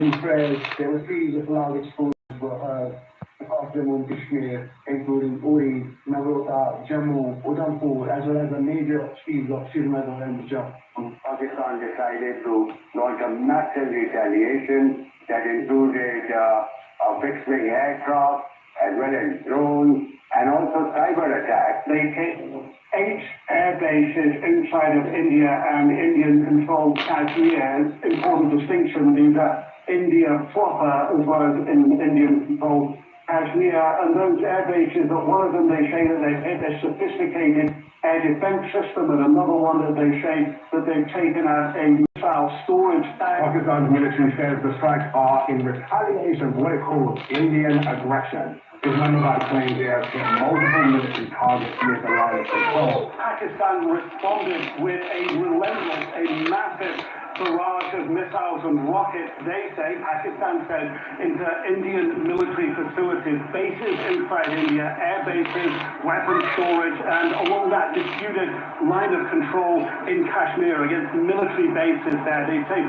Prayers, there were series of large explosions across Jammu and Kashmir, including Uri, Nagrota, Jammu, Udhampur, as well as a major series of Srinagar and Jammu. Pakistan decided to launch a massive retaliation that included fixed-wing aircraft, as well as drones, and also cyber attacks. They hit 8 air bases inside of India and Indian-controlled Kashmir. Important distinction, these are India proper as well as in Indian-controlled Kashmir, and those air bases, one of them they say that they've hit a sophisticated air defense system, and another one that they say that they've taken out a missile storage tank. Pakistan's military says the strikes are in retaliation of what it calls Indian aggression. Islamabad claims they have hit multiple military targets near the line of control. Pakistan responded with a relentless, a massive barrage of missiles and rockets, they say, Pakistan said, into Indian military facilities, bases inside India, air bases, weapons storage, and along that disputed line of control in Kashmir against military bases there. They say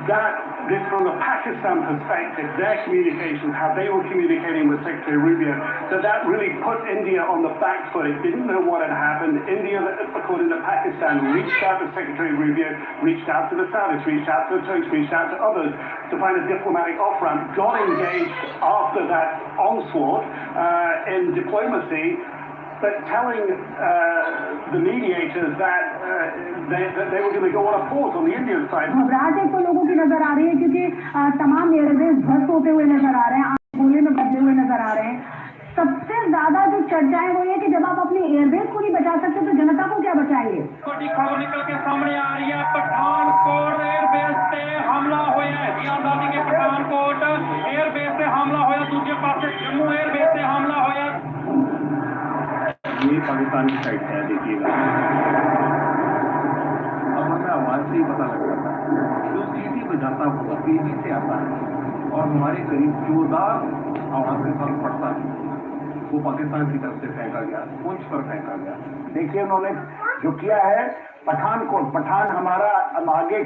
that this, from a Pakistan perspective, their communications, how they were communicating with Secretary Rubio, that really put India on the back foot. It didn't know what had happened. India, according to Pakistan, reached out to Secretary Rubio, reached out to the Saudis, reached out to the Turks, reached out to others to find a diplomatic off-ramp, got engaged after that onslaught in diplomacy, but telling the mediators that they were going to go on a pause on the Indian side. घबराहट एक तो लोगों की नजर आ रही है क्योंकि तमाम एयरवेज ध्वस्त होते हुए नजर आ रहे हैं, गोले में बदले हुए नजर आ रहे हैं। सबसे ज्यादा जो चर्चाएं वो ये कि जब आप अपनी एयरवेज को नहीं बचा सकते तो जनता को क्या बचाएंगे। छोटी खबर निकल के सामने आ रही है, पठानकोट एयरबेस से हमला होया है। जियादादी के पठानकोट एयरबेस से हमला होया, दूसरे पास जम्मू एयरबेस से हमला होया। ये पाकिस्तान की साइड है, देखिएगा अब हमें आवाज से ही पता लग जाता है, जो सीधी बजाता हुआ तेजी से आता है और हमारे करीब 14 आवाज के साथ पड़ता है, वो पाकिस्तान की तरफ से फेंका गया, पुंछ पर फेंका गया। देखिए उन्होंने जो किया है पठानकोट, पठान हमारा आगे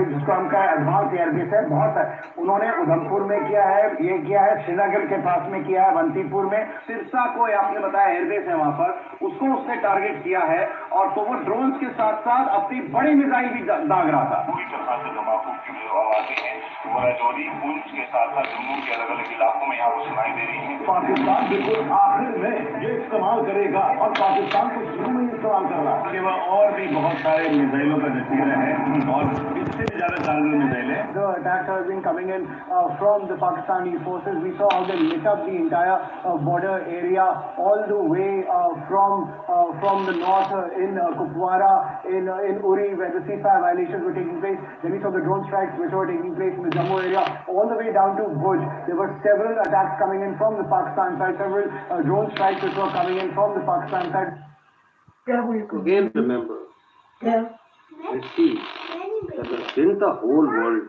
जिसको हम कहें एडवांस एयरबेस है, बहुत है। उन्होंने उधमपुर में किया है, ये किया है श्रीनगर के पास में किया है, अवंतीपुर में, सिरसा को आपने बताया एयरबेस है वहां पर, उसको उसने टारगेट किया है और तो वो ड्रोन्स के साथ साथ अपनी बड़ी मिसाइल भी दाग रहा था। पूरी तरह से धमाकों की आवाजें हैं, वो राजौरी पुंछ के साथ साथ जम्मू के अलग अलग इलाकों में यहाँ पर सुनाई दे रही है। पाकिस्तान बिल्कुल आखिर में ये इस्तेमाल करेगा और पाकिस्तान को शुरू में इस्तेमाल कर रहा है। केवल और भी बहुत सारे मिसाइलों का जखीरा है और इससे भी ज्यादा कारगर मिसाइल है। The attacks have been coming in from the Pakistani forces. We saw how they lit up the entire border area all the way from the north in Kupwara, in Uri, where the ceasefire violations were taking place. Then we saw the drone strikes which were taking place in the Jammu area, all the way down to Bhuj. There were several attacks coming in from the Pakistan side, several drone strikes which were coming in from the Pakistan side. Again, remember, I see that didn't the whole world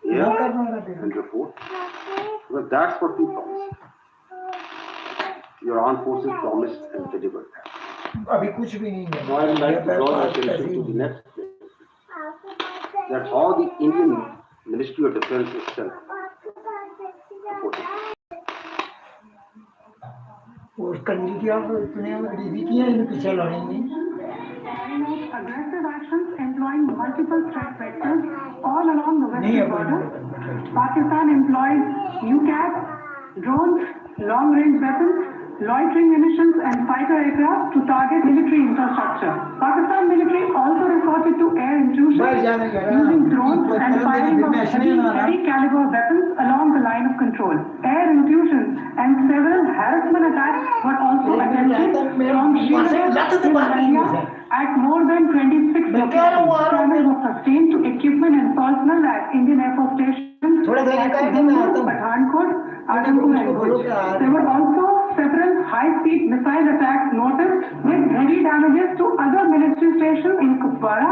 hear and report? Well, that's what we promised. Your armed forces promised and delivered that. अभी कुछ भी नहीं है। So I would like to draw your attention to the next place. That's how the Indian Ministry of Defense itself reported. और कंजी क्या इतने गरीबी किया इन्हें पीछे लाने Aggressive actions employing multiple threat vectors all along the western border. Pakistan employed UCAS, drones, long-range weapons, loitering munitions and fighter aircraft to target military infrastructure. Pakistan military also resorted to air intrusion using drones and firing of heavy caliber weapons along the line of control. Air intrusions and several harassment attacks were also attempted from Srinagar at more than 26 locations. Damage was sustained to equipment and personnel at Indian Air Force stations at Patankot, Adampur and Bhuj. There were also several high-speed missile attacks noticed with heavy damages to other military stations in Kupwara,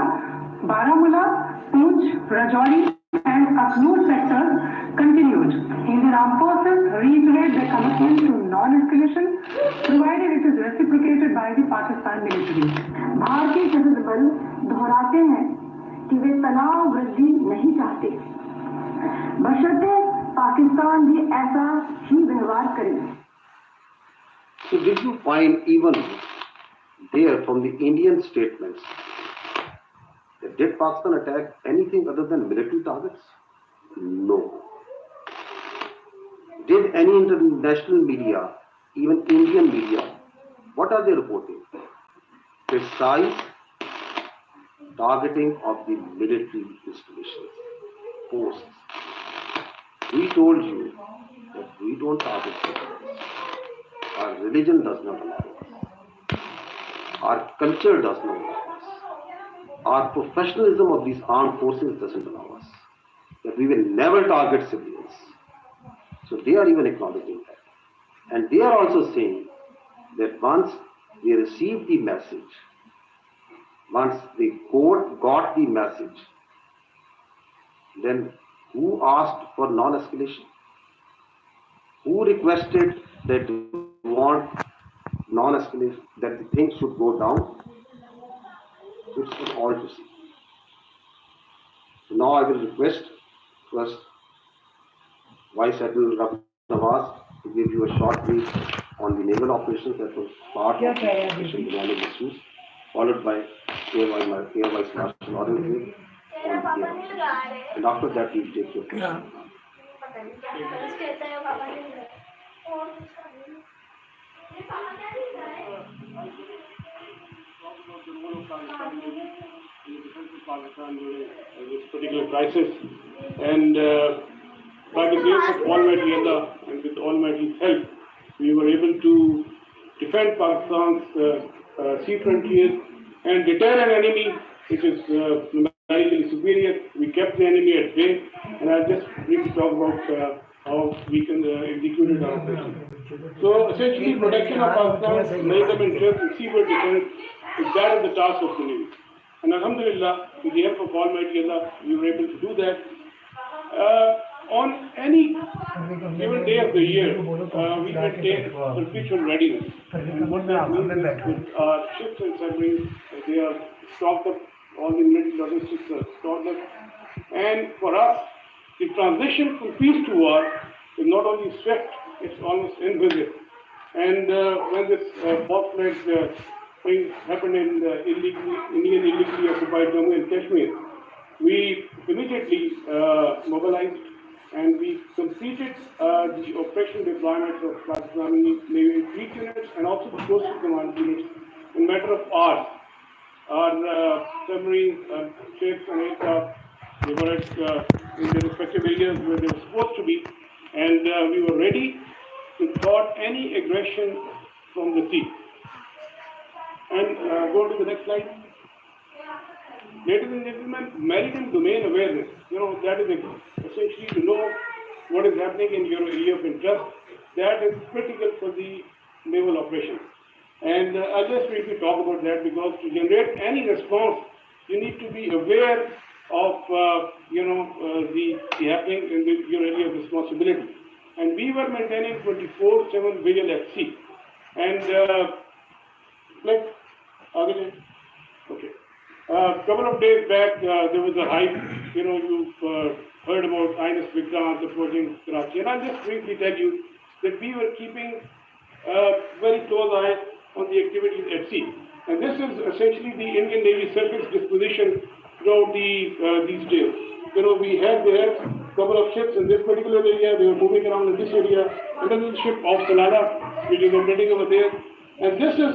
Baramulla, Poonch, Rajouri and Aknoor sectors continued. Indian Armed Forces reiterate their commitment to non-escalation provided it is reciprocated by the Pakistan military. भारतीय सशस्त्र बल दोहराते हैं कि वे तनाव वृद्धि नहीं चाहते। बशर्ते पाकिस्तान भी ऐसा ही व्यवहार करे। So did you find even there from the Indian statements that did Pakistan attack anything other than military targets? No. Did any international media, even Indian media, what are they reporting? Precise targeting of the military installations, posts. We told you that we don't target civilians. Our religion does not allow us. Our culture does not allow us. Our professionalism of these armed forces doesn't allow us. That we will never target civilians. So they are even acknowledging that. And they are also saying that once they received the message, once the court got the message, then who asked for non-escalation? Who requested that they want non-escalation, that the things should go down? It's for all to see. So now I will request first Vice Admiral Ravi Nawaz to give you a short brief on the naval operations that was part of the Operation Banana Issues, followed by Air Vice Marshal Aurangzeb on the air. And after that, we'll take your questions. Pakistan during this particular crisis, and by the grace of Almighty Allah and with Almighty's help, we were able to defend Pakistan's sea frontiers and deter an enemy which is numerically superior. We kept the enemy at bay, and I'll just briefly talk about how we can execute our operation. So essentially, protection of Pakistan's maritime interests and seaboard defense is that of the task of the Navy. And Alhamdulillah, with the help of Almighty Allah, we were able to do that. On any given day of the year, we maintain perpetual readiness. And what that means is with our ships and submarines, they are stocked up, all the military logistics are stocked up. And for us, the transition from peace to war is not only swift, it's almost invisible. And when this false flag thing happened in the Indian illegally occupied Jammu and Kashmir, we immediately mobilized and we completed the operational deployments of Pakistani Navy fleet units and also the coastal command units in a matter of hours. Our submarines, ships and aircraft, they were in the respective areas where they were supposed to be, and we were ready to thwart any aggression from the sea. And go to the next slide. Ladies and gentlemen, maritime domain awareness, that is essentially to know what is happening in your area of interest. That is critical for the naval operations. And I'll just briefly talk about that, because to generate any response, you need to be aware of, the happening in your area of responsibility. And we were maintaining 24/7 vigil at sea. And okay. A couple of days back, there was a hype, you've heard about INS Vikrant approaching Karachi. And I'll just briefly tell you that we were keeping a very close eye on the activities at sea. And this is essentially the Indian Navy Surface disposition throughout these days. We had there a couple of ships in this particular area. They were moving around in this area. Another ship off Salala, which is operating over there. And this is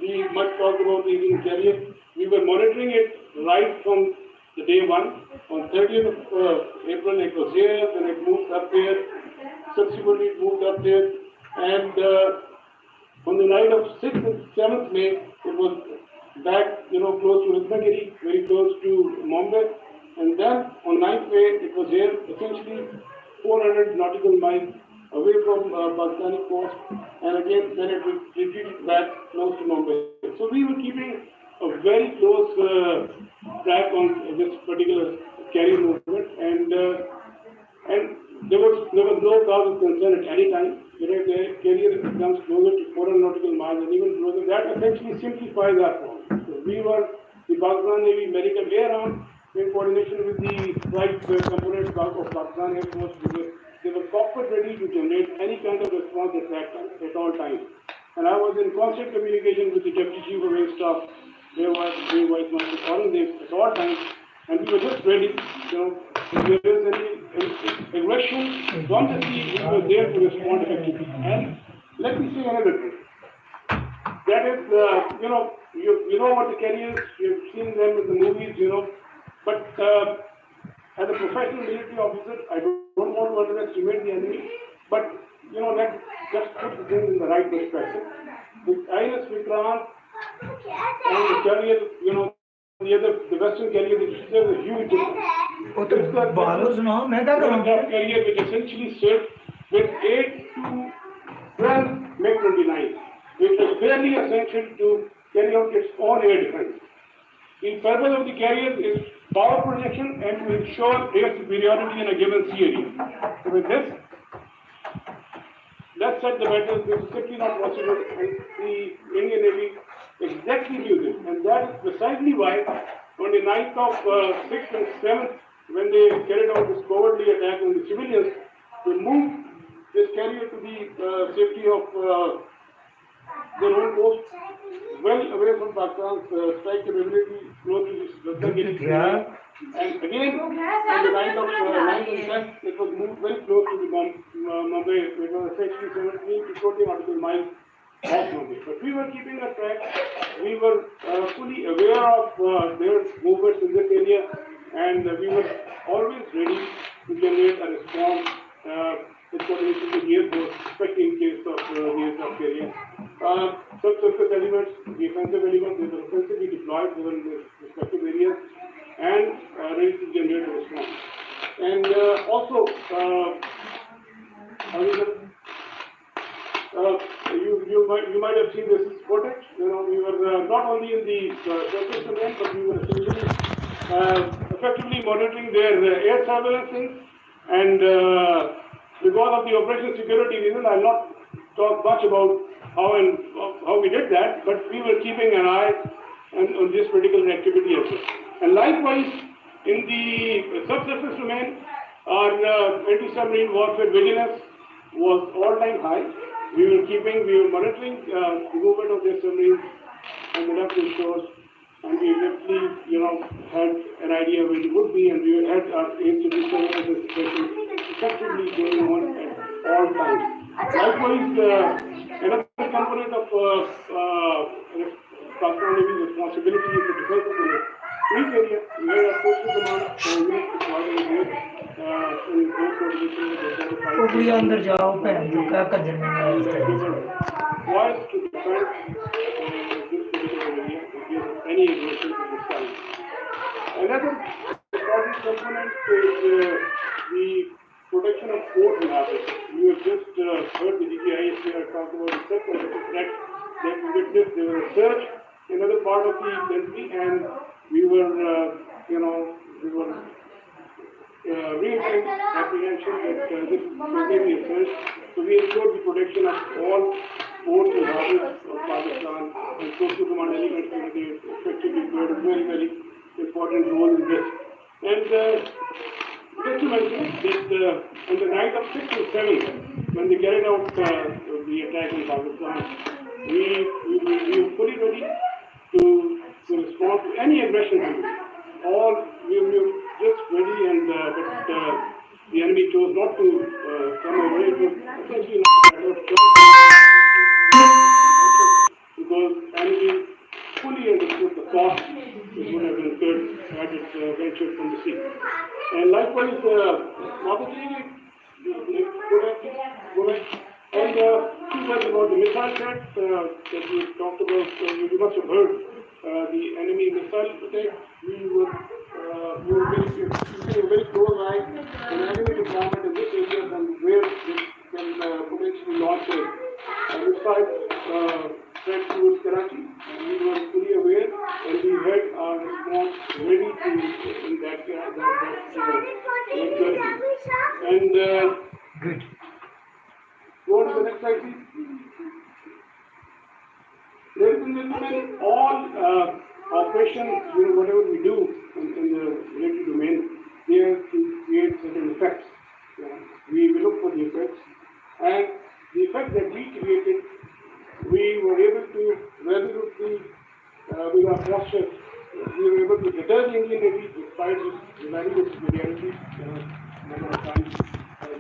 the much talked about the Indian carrier. We were monitoring it right from the day one. On 30th of April, it was here, then it moved up there. Subsequently, it moved up there. And on the night of 6th and 7th May, it was back, close to Ratnagiri, very close to Mumbai. And then on 9th May, it was here, essentially 400 nautical miles away from Pakistani coast. And again, then it retreated back close to Mumbai. So we were keeping a very close track on this particular carrier movement. And there was no cause of concern at any time. The carrier comes closer to 400 nautical miles and even closer. That essentially simplifies our problem. So we were the Pakistan Navy Maritime Air Arm, in coordination with the flight component of Pakistan Air Force, they were corporate ready to generate any kind of response at that time, at all times. And I was in constant communication with the Deputy Chief of Air Staff, Air Vice Marshal Aurangzeb at all times, and we were just ready, if there is any aggression from the sea, we were there to respond effectively. And let me say another thing. That is, you know what the carriers, you've seen them in the movies, but as a professional military officer, I don't want to underestimate the enemy, but, let's just put the things in the right perspective. The INS Vikrant and the carrier, the Western carrier, there's a huge difference. Carrier which essentially served with 8 to 12 MiG-29, which was fairly essential to carry out its own air defense. The purpose of the carrier is power projection and to ensure air superiority in a given sea area. So with this, let's set the battle. This is simply not possible, and the Indian Navy exactly knew this, and that is precisely why on the 9th of 6th and 7th, when they carried out this cowardly attack on the civilians, they moved this carrier to the safety of their own coast, well away from Pakistan's strike capability, close to the Ladakh. And again, on the 9th of 9th and 10th, it was moved very close to the Mumbai. It was essentially 17 to 20 nautical miles off Mumbai. But we were keeping a track. We were fully aware of their movements in this area, and we were always ready to generate a response in coordination with the Air Force, especially in case of the aircraft carrier. Subsurface elements, the offensive elements, they were offensively deployed within their respective areas and ready to generate a response. And also, you might have seen this footage. We were not only in the surface domain, but we were essentially effectively monitoring their air surveillance, and because of the operation security reason, I'll not talk much about how we did that, but we were keeping an eye on this particular activity as well. And likewise, in the subsurface domain, our anti-submarine warfare vigilance was all-time high. We were monitoring the movement of their submarines on the left shores, and we definitely, had an idea where it would be, and we had our air surveillance and suppression effectively going on at all times. Likewise, another component of Pakistan Navy's responsibility is the defense of the Greek area, where our coastal command unit is already there in close coordination with the अंदर जाओ भैन जो क्या कर जन्म में was to defend this particular area against any aggression from the sky. Another important component is the protection of port harbors. You have just heard the DGIS here talk about the self-protective threat that we witnessed. There was a surge in another part of the country, and we were real-time apprehension that this may be a surge. So we ensured the protection of all ports and harbors of Pakistan, and coastal command elements effectively played a very, very important role in this. And just to mention that on the night of 6th and 7th, when they carried out the attack in Pakistan, we were fully ready to respond to any aggression. We were just ready, and but the enemy chose not to come our way. It was essentially not a matter of choice, because enemy fully understood the cost it would have incurred had it ventured from the sea. And likewise, and two words about the missile threat that we talked about. You must have heard the enemy missile attack. We were keeping a very close eye on enemy deployment in this area and where it can potentially launch a missile threat towards Karachi. We were fully aware, and we had our response ready to in that and good. Go to the next slide, please. Ladies and gentlemen, all operations, whatever we do, in the military domain, they have to create certain effects. We will look for the effects, and the effect that we created, we were able to resolutely, with our posture, we were able to deter the Indian Navy despite its very good superiority number of times.